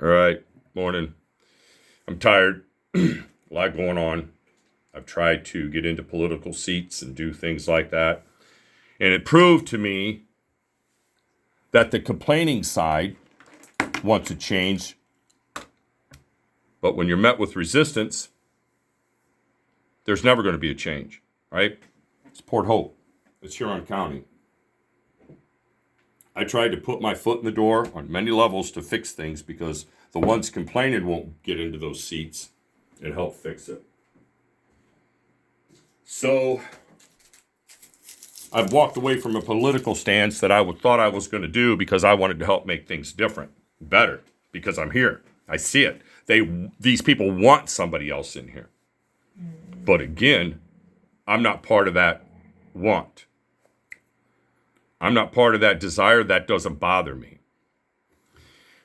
All right, morning. I'm tired. A lot going on. I've tried to get into political seats and do things like that. And it proved to me that the complaining side wants a change. But when you're met with resistance, there's never going to be a change, right? It's Port Hope. It's Huron County. I tried to put my foot in the door on many levels to fix things because the ones complaining won't get into those seats and help fix it. So I've walked away from a political stance that I thought I was going to do because I wanted to help make things different, better, because I'm here. I see it. These people want somebody else in here. But again, I'm not part of that want. I'm not part of that desire. That doesn't bother me.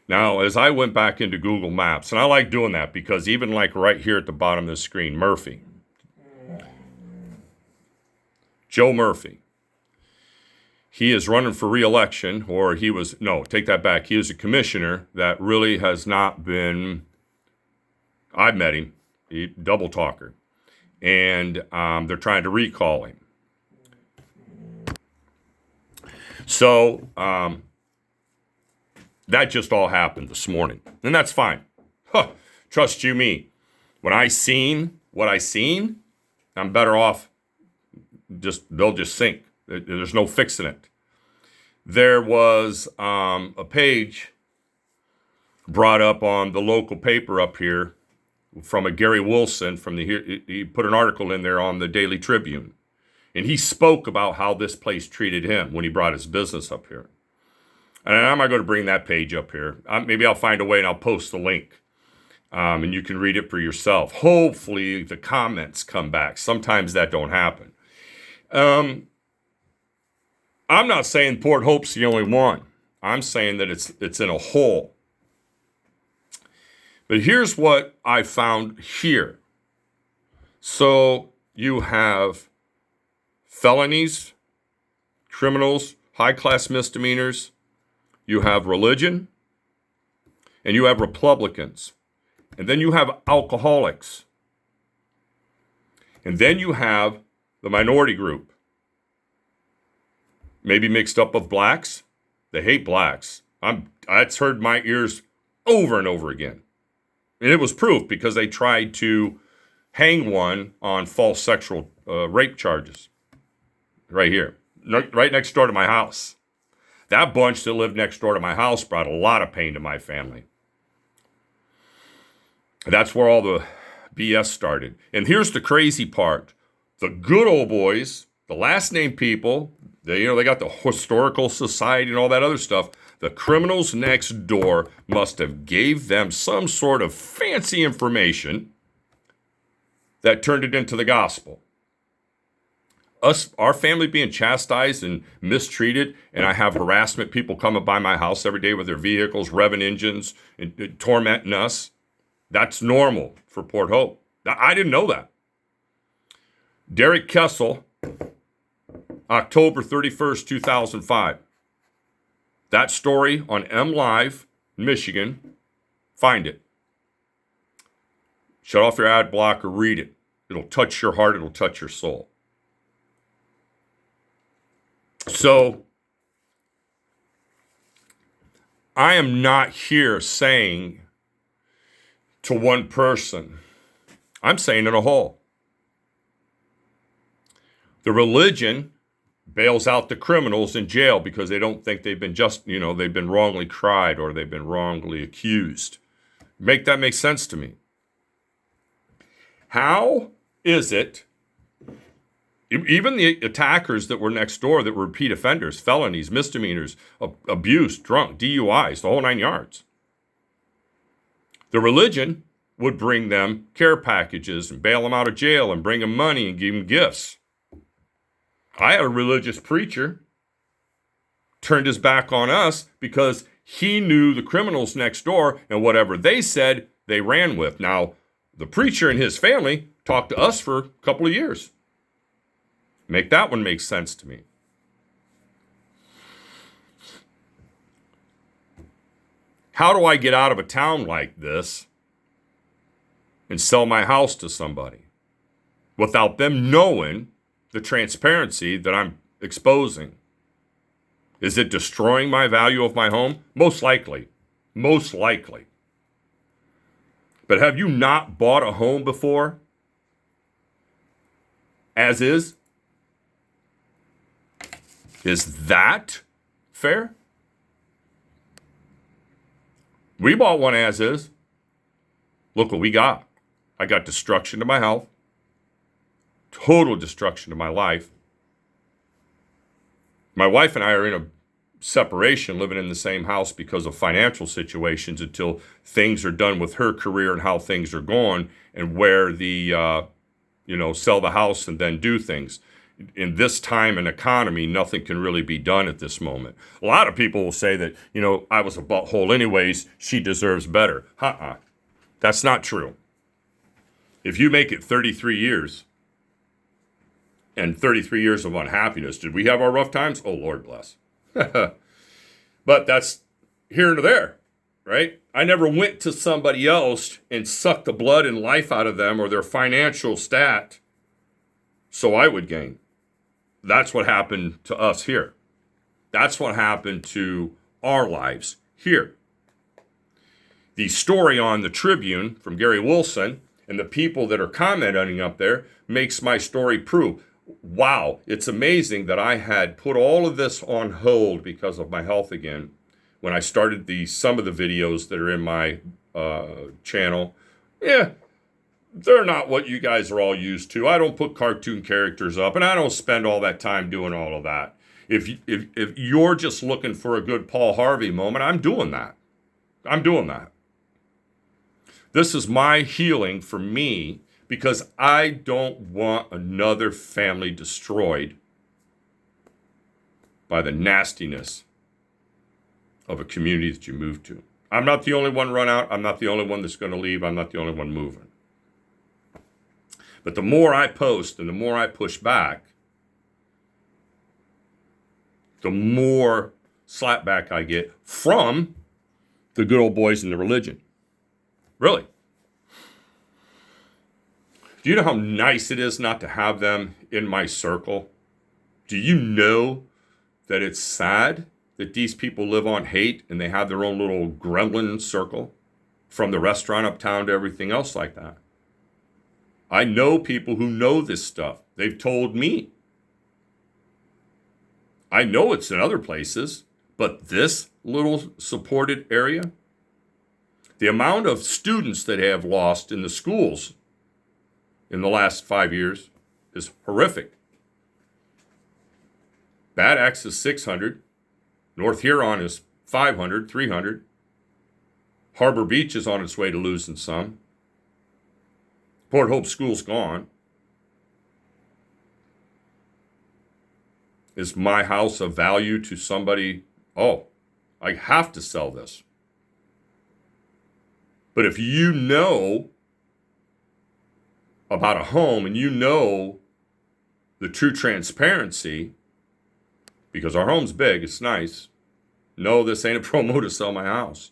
Now, as I went back into Google Maps, and I like doing that because even like right here at the bottom of the screen, Murphy, Joe Murphy, he is running for re-election, or take that back. He is a commissioner that really has not been, I've met him, double talker, and they're trying to recall him. So that just all happened this morning, and that's fine. Trust you me. When I seen what I seen, I'm better off. They'll just sink. There's no fixing it. There was a page brought up on the local paper up here from a Gary Wilson he put an article in there on the Daily Tribune. And he spoke about how this place treated him when he brought his business up here. And I'm not going to bring that page up here. Maybe I'll find a way and I'll post the link. And you can read it for yourself. Hopefully the comments come back. Sometimes that don't happen. I'm not saying Port Hope's the only one. I'm saying that it's in a hole. But here's what I found here. So you have felonies, criminals, high-class misdemeanors. You have religion, and you have Republicans. And then you have alcoholics. And then you have the minority group. Maybe mixed up of blacks. They hate blacks. That's heard my ears over and over again. And it was proof because they tried to hang one on false sexual rape charges. Right here, right next door to my house. That bunch that lived next door to my house brought a lot of pain to my family. That's where all the BS started. And here's the crazy part. The good old boys, the last name people, they got the historical society and all that other stuff. The criminals next door must have gave them some sort of fancy information that turned it into the gospel. Our family being chastised and mistreated, and I have harassment people coming by my house every day with their vehicles, revving engines, and tormenting us. That's normal for Port Hope. I didn't know that. Derek Kessel, October 31st, 2005. That story on MLive, Michigan. Find it. Shut off your ad blocker, read it. It'll touch your heart, it'll touch your soul. So, I am not here saying to one person, I'm saying in a whole. The religion bails out the criminals in jail because they don't think they've been they've been wrongly tried or they've been wrongly accused. Make that make sense to me. How is it? Even the attackers that were next door that were repeat offenders, felonies, misdemeanors, abuse, drunk, DUIs, the whole 9 yards. The religion would bring them care packages and bail them out of jail and bring them money and give them gifts. I had a religious preacher turned his back on us because he knew the criminals next door and whatever they said, they ran with. Now, the preacher and his family talked to us for a couple of years. Make that one make sense to me. How do I get out of a town like this and sell my house to somebody without them knowing the transparency that I'm exposing? Is it destroying my value of my home? Most likely. Most likely. But have you not bought a home before? As is? Is that fair? We bought one as is. Look what we got. I got destruction to my health, total destruction to my life. My wife and I are in a separation, living in the same house because of financial situations until things are done with her career and how things are going and where the, sell the house and then do things. In this time and economy, nothing can really be done at this moment. A lot of people will say that, I was a butthole anyways, she deserves better. That's not true. If you make it 33 years and 33 years of unhappiness, did we have our rough times? Oh, Lord bless. But that's here and there, right? I never went to somebody else and sucked the blood and life out of them or their financial stat so I would gain. That's what happened to us here. That's what happened to our lives here. The story on the Tribune from Gary Wilson and the people that are commenting up there makes my story prove, wow, it's amazing that I had put all of this on hold because of my health again when I started some of the videos that are in my channel. Yeah, they're not what you guys are all used to. I don't put cartoon characters up, and I don't spend all that time doing all of that. If you're just looking for a good Paul Harvey moment, I'm doing that. I'm doing that. This is my healing for me because I don't want another family destroyed by the nastiness of a community that you move to. I'm not the only one run out. I'm not the only one that's going to leave. I'm not the only one moving. But the more I post and the more I push back, the more slapback I get from the good old boys in the religion. Really. Do you know how nice it is not to have them in my circle? Do you know that it's sad that these people live on hate and they have their own little gremlin circle from the restaurant uptown to everything else like that? I know people who know this stuff. They've told me. I know it's in other places, but this little supported area, the amount of students that have lost in the schools in the last 5 years is horrific. Bad Axe is 600. North Huron is 500, 300. Harbor Beach is on its way to losing some. Port Hope School's gone. Is my house of value to somebody? Oh, I have to sell this. But if you know about a home and you know the true transparency, because our home's big, it's nice. No, this ain't a promo to sell my house.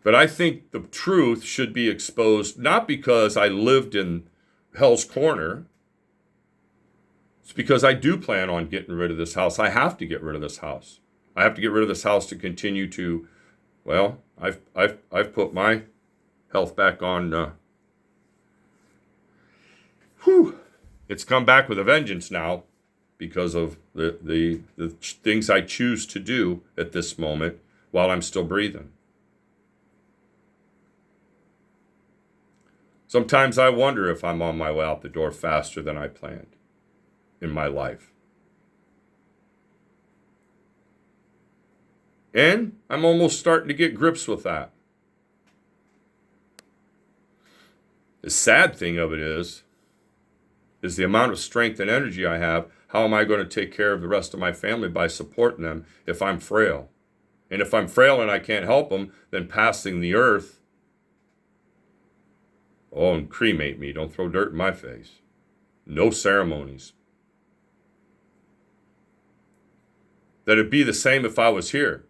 But I think the truth should be exposed, not because I lived in Hell's Corner. It's because I do plan on getting rid of this house. I have to get rid of this house. I have to get rid of this house to continue to, well, I've put my health back on. It's come back with a vengeance now because of the things I choose to do at this moment while I'm still breathing. Sometimes I wonder if I'm on my way out the door faster than I planned in my life. And I'm almost starting to get grips with that. The sad thing of it is the amount of strength and energy I have. How am I going to take care of the rest of my family by supporting them if I'm frail? And if I'm frail and I can't help them, then passing the earth, oh, and cremate me. Don't throw dirt in my face. No ceremonies. That it'd be the same if I was here.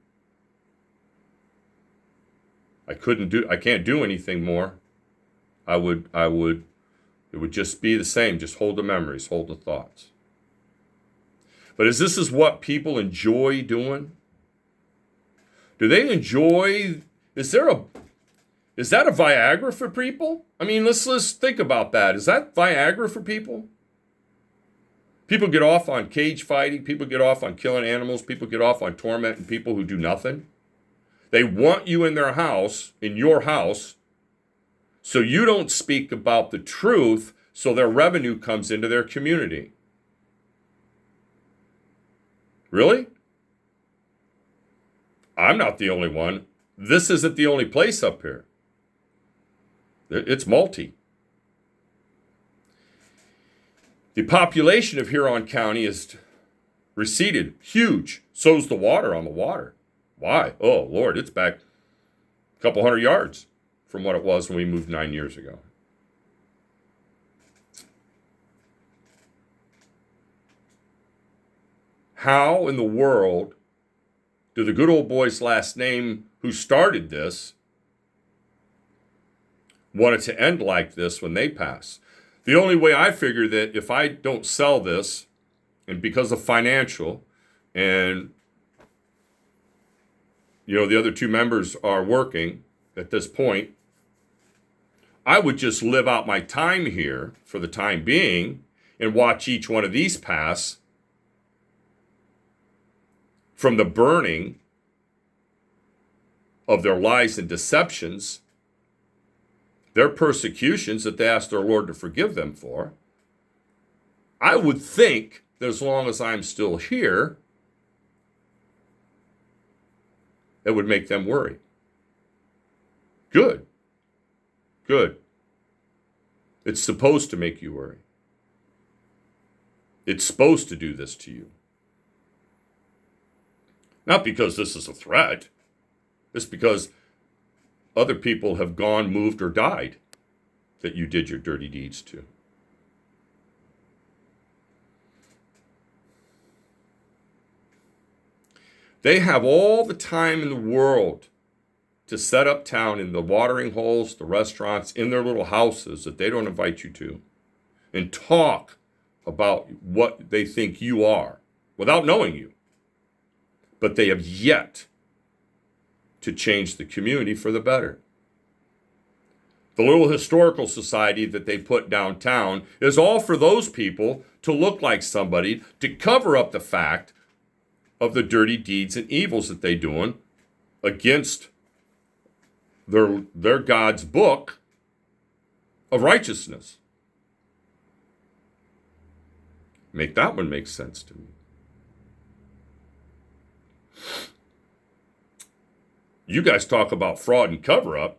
I can't do anything more. It would just be the same. Just hold the memories, hold the thoughts. But this is what people enjoy doing? Do they enjoy, is that a Viagra for people? I mean, let's think about that. Is that Viagra for people? People get off on cage fighting. People get off on killing animals. People get off on tormenting people who do nothing. They want you in their house, in your house, so you don't speak about the truth, so their revenue comes into their community. Really? I'm not the only one. This isn't the only place up here. It's multi. The population of Huron County is receded. Huge. So's the water on the water. Why? Oh, Lord, it's back a couple hundred yards from what it was when we moved 9 years ago. How in the world do the good old boys last name who started this want it to end like this when they pass? The only way I figure that if I don't sell this, and because of financial, and the other two members are working at this point, I would just live out my time here for the time being and watch each one of these pass from the burning of their lies and deceptions, their persecutions that they ask their Lord to forgive them for. I would think that as long as I'm still here, it would make them worry. Good. Good. It's supposed to make you worry. It's supposed to do this to you. Not because this is a threat. It's because other people have gone, moved, or died that you did your dirty deeds to. They have all the time in the world to set up town in the watering holes, the restaurants, in their little houses that they don't invite you to, and talk about what they think you are without knowing you. But they have yet to change the community for the better. The little historical society that they put downtown is all for those people to look like somebody, to cover up the fact of the dirty deeds and evils that they're doing against their God's book of righteousness. Make that one make sense to me. You guys talk about fraud and cover-up.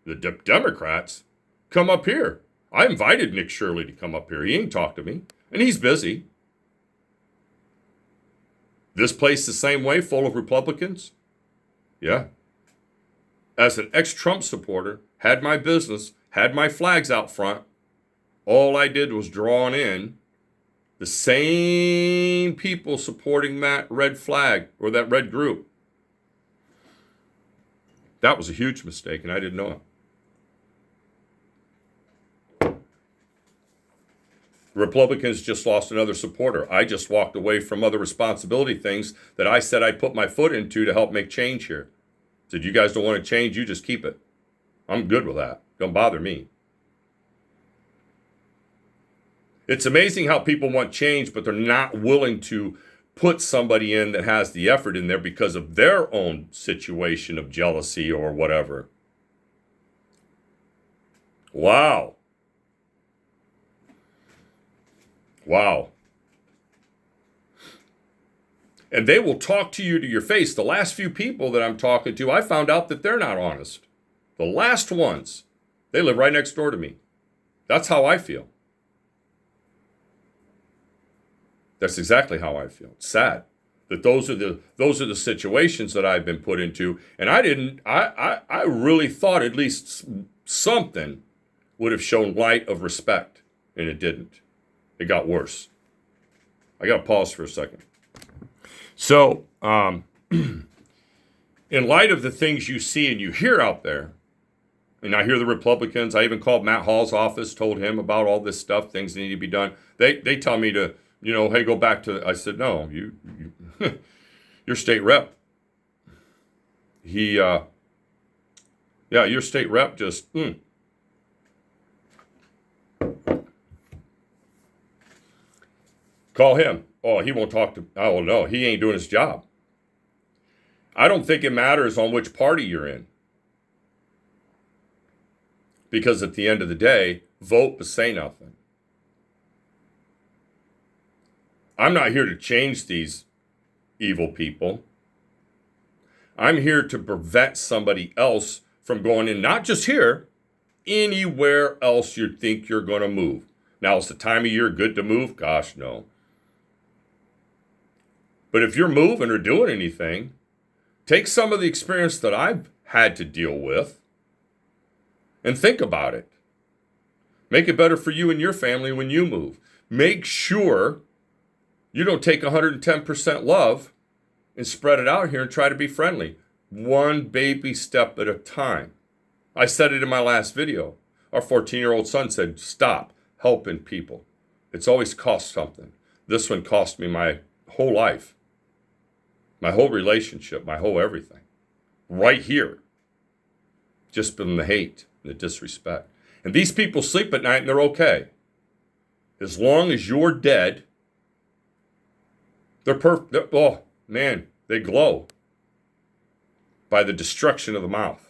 The Democrats come up here. I invited Nick Shirley to come up here. He ain't talked to me, and he's busy. This place the same way, full of Republicans? Yeah. As an ex-Trump supporter, had my business, had my flags out front. All I did was draw in the same people supporting that red flag or that red group. That was a huge mistake, and I didn't know it. Republicans just lost another supporter. I just walked away from other responsibility things that I said I'd put my foot into to help make change here. Said, you guys don't want to change, you just keep it. I'm good with that. Don't bother me. It's amazing how people want change, but they're not willing to put somebody in that has the effort in there because of their own situation of jealousy or whatever. Wow. Wow. And they will talk to you to your face. The last few people that I'm talking to, I found out that they're not honest. The last ones, they live right next door to me. That's how I feel. That's exactly how I feel. It's sad that those are the situations that I've been put into. And I really thought at least something would have shown light of respect, and it didn't. It got worse. I got to pause for a second. So, in light of the things you see and you hear out there, and I hear the Republicans, I even called Matt Hall's office, told him about all this stuff, things that need to be done. They tell me to, hey, go back to, I said, no, you your state rep. Your state rep just, Call him. Oh, he won't talk to, oh no, he ain't doing his job. I don't think it matters on which party you're in. Because at the end of the day, vote but say nothing. I'm not here to change these evil people. I'm here to prevent somebody else from going in, not just here, anywhere else you think you're going to move. Now, is the time of year good to move? Gosh, no. But if you're moving or doing anything, take some of the experience that I've had to deal with and think about it. Make it better for you and your family when you move. Make sure you don't take 110% love and spread it out here and try to be friendly. One baby step at a time. I said it in my last video. Our 14-year-old son said, stop helping people. It's always cost something. This one cost me my whole life, my whole relationship, my whole everything. Right here. Just from the hate, the disrespect. And these people sleep at night and they're okay. As long as you're dead, they're perfect. Oh, man, they glow by the destruction of the mouth.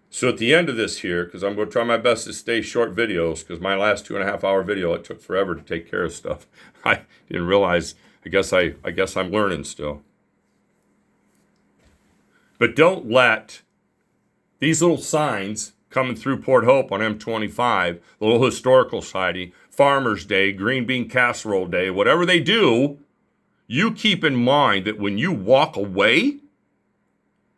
So at the end of this here, because I'm going to try my best to stay short videos, because my last 2.5-hour video, it took forever to take care of stuff. I didn't realize, I guess I'm learning still. But don't let these little signs coming through Port Hope on M25, the little historical society, Farmer's Day, Green Bean Casserole Day, whatever they do, you keep in mind that when you walk away,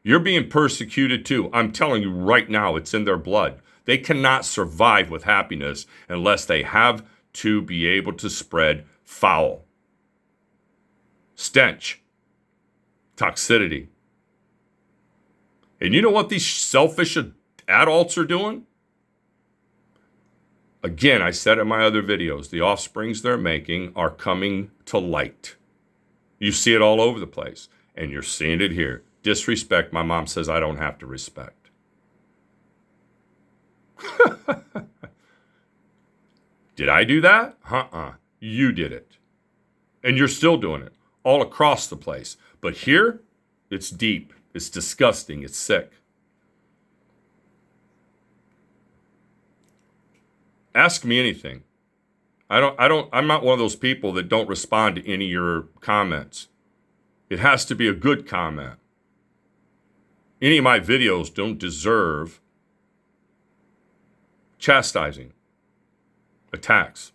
you're being persecuted too. I'm telling you right now, it's in their blood. They cannot survive with happiness unless they have to be able to spread foul, stench, toxicity. And you know what these selfish adults are doing? Again, I said in my other videos, the offsprings they're making are coming to light. You see it all over the place, and you're seeing it here. Disrespect, my mom says I don't have to respect. Did I do that? You did it. And you're still doing it all across the place. But here, it's deep. It's disgusting. It's sick. Ask me anything. I'm not one of those people that don't respond to any of your comments. It has to be a good comment. Any of my videos don't deserve chastising, attacks.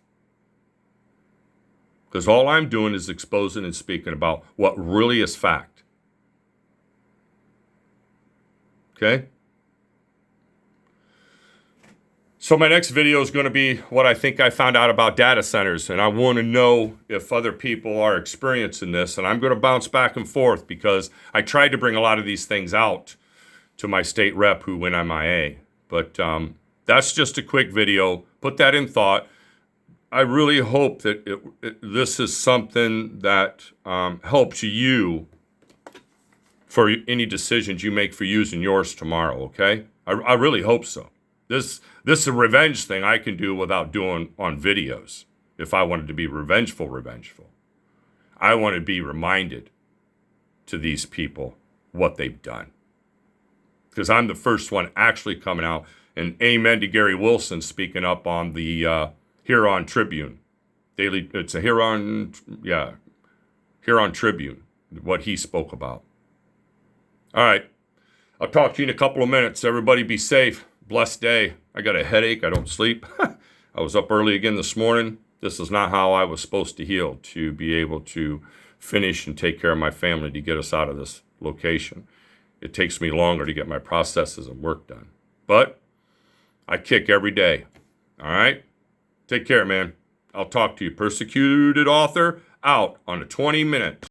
Because all I'm doing is exposing and speaking about what really is fact. Okay? So my next video is going to be what I think I found out about data centers. And I want to know if other people are experiencing this. And I'm going to bounce back and forth because I tried to bring a lot of these things out to my state rep who went MIA. But that's just a quick video. Put that in thought. I really hope that this is something that helps you for any decisions you make for using yours tomorrow, okay? I really hope so. This is a revenge thing I can do without doing on videos. If I wanted to be revengeful. I want to be reminded to these people what they've done. Because I'm the first one actually coming out, and amen to Gary Wilson speaking up on the Huron Tribune. It's a Huron Tribune, what he spoke about. All right. I'll talk to you in a couple of minutes. Everybody be safe. Blessed day. I got a headache. I don't sleep. I was up early again this morning. This is not how I was supposed to heal, to be able to finish and take care of my family to get us out of this location. It takes me longer to get my processes and work done. But I kick every day. All right? Take care, man. I'll talk to you. Persecuted author out on a 20 minutes.